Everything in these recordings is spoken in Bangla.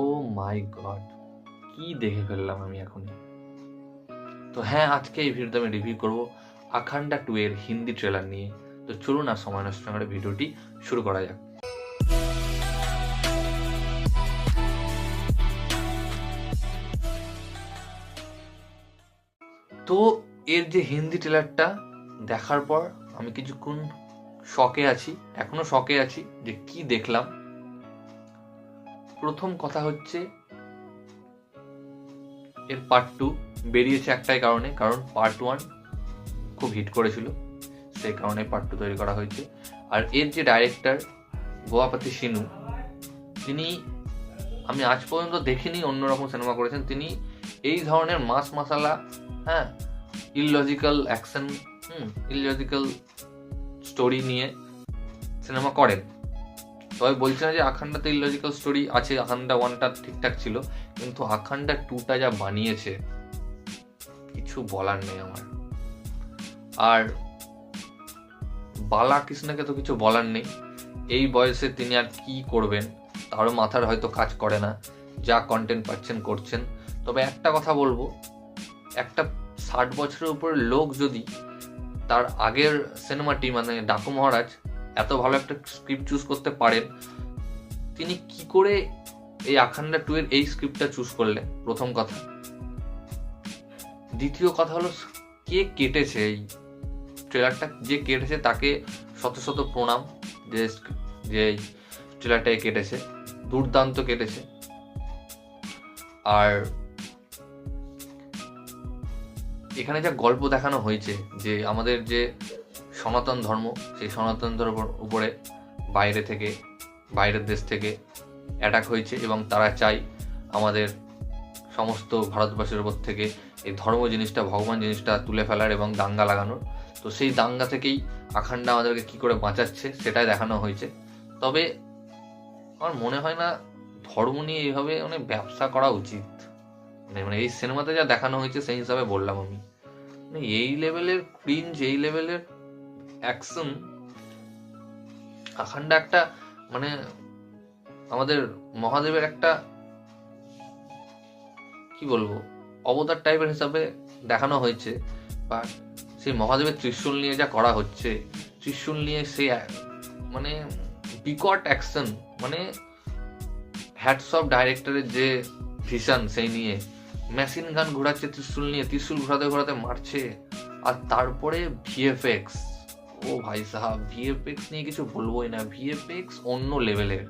ও মাই গড, কি দেখে ফেললাম আমি এখনই। তো হ্যাঁ, আজকে এই ভিডিওতে আমি রিভিউ করবো আখান্ডা 2 এর হিন্দি ট্রেলার নিয়ে। তো চলুন আর সময় নষ্ট না করে ভিডিওটি শুরু করা যাক। তো এর যে হিন্দি ট্রেলারটা দেখার পর আমি কিছুক্ষণ শকে আছি, এখনো শকে আছি যে কি দেখলাম। প্রথম কথা হচ্ছে এর পার্ট 2 বেরিয়েছে একটাই কারণে, কারণ পার্ট 1 খুব হিট করেছিল, সেই কারণে পার্ট 2 তৈরি করা হয়েছে। আর এর যে ডাইরেক্টর গোয়াপতি সিনু, তিনি আমি আজ পর্যন্ত দেখিনি অন্যরকম সিনেমা করেছেন। তিনি এই ধরনের মাস মাসালা, হ্যাঁ, ইললজিক্যাল অ্যাকশন, ইললজিক্যাল স্টোরি নিয়ে সিনেমা করেন। তবে বলছি না যে আখান্ডাতে ইললজিক্যাল স্টোরি আছে, আখান্ডা 1টা ঠিকঠাক ছিল, কিন্তু আখান্ডা 2টা যা বানিয়েছে কিছু বলার নেই আমার। আর বালাকৃষ্ণকে তো কিছু বলার নেই, এই বয়সে তিনি আর কি করবেন তারও মাথার হয়তো কাজ করে না, যা কন্টেন্ট পাচ্ছেন করছেন। তবে একটা কথা বলবো, একটা 60 বছরের উপরে লোক যদি তার আগের সিনেমাটি মানে ডাকু মহারাজ এত ভালো একটা স্ক্রিপ্ট চুজ করতে পারেন, তিনি কি করে এই আখান্ডা 2 এর এই স্ক্রিপ্টটা চুজ করলেন, প্রথম কথা। দ্বিতীয় কথা হলো, কে কেটেছে এই ট্রেলারটা, যে কেটেছে তাকে শত শত প্রণাম, যে ট্রেলারটাই কেটেছে, দুর্দান্ত কেটেছে। আর এখানে যা গল্প দেখানো হয়েছে যে আমাদের যে সনাতন ধর্ম, সেই সনাতন ধর্মের উপরে বাইরের দেশ থেকে অ্যাটাক হয়েছে এবং তারা চাই আমাদের সমস্ত ভারতবর্ষের উপর থেকে এই ধর্ম জিনিসটা, ভগবান জিনিসটা তুলে ফেলার এবং দাঙ্গা লাগানোর। তো সেই দাঙ্গা থেকেই আখান্ডা আমাদেরকে কি করে বাঁচাচ্ছে সেটাই দেখানো হয়েছে। তবে আমার মনে হয় না ধর্ম নিয়ে এইভাবে মানে ব্যবসা করা উচিত। মানে এই সিনেমাতে যা দেখানো হয়েছে সেই হিসাবে বললাম আমি, মানে এই লেভেলের ক্রিঞ্জ, এই লেভেলের অ্যাকশন আখান্ডা একটা মানে আমাদের মহাদেবের একটা কি বলবো অবতার টাইপের হিসাবে দেখানো হয়েছে। বা সেই মহাদেবের ত্রিশূল নিয়ে যা করা হচ্ছে, ত্রিশূল নিয়ে সে মানে বিকট অ্যাকশন, মানে হ্যাটস অফ ডাইরেক্টরের যে ভিশন, সেই নিয়ে মেশিন গান ঘোরাচ্ছে ত্রিশূল নিয়ে, ত্রিশূল ঘোরাতে ঘোরাতে মারছে। আর তারপরে ভিএফএক্স, ও ভাই সাহাব, ভিএফএক্স নিয়ে কিছু বলবোই না। ভিএফএক্স অন্য লেভেলের,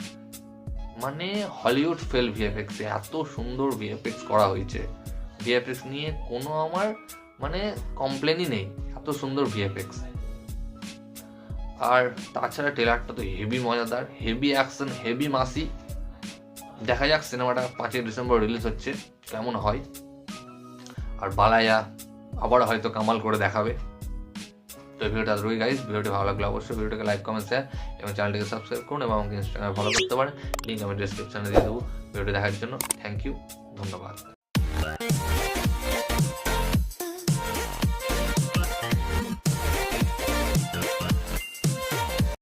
মানে হলিউড ফেল ভিএফএক্স, এত সুন্দর ভিএফএক্স করা হয়েছে। ভিএফএক্স নিয়ে কোনো আমার মানে কমপ্লেনই নেই, এত সুন্দর ভিএফএক্স। আর তাছাড়া ট্রেলারটা তো হেভি মজাদার, হেভি অ্যাকশন, হেভি মাসি। দেখা যাক সিনেমাটা 5ই ডিসেম্বর রিলিজ হচ্ছে, কেমন হয়। আর বালায়া আবার হয়তো কামাল করে দেখাবে। তো ভিডিওটা রই গাইস, ভিডিওটি ভালো লাগলে অবশ্যই ভিডিওটাকে লাইক, কমেন্ট, শেয়ার এবং চ্যানেলটিকে সাবস্ক্রাইব করুন এবং আমাকে ইনস্টাগ্রামে ফলো করতে পারেন। লিঙ্ক আমি ডেসক্রিপশনে দিয়ে দেবো ভিডিওটি দেখার জন্য। থ্যাংক ইউ, ধন্যবাদ।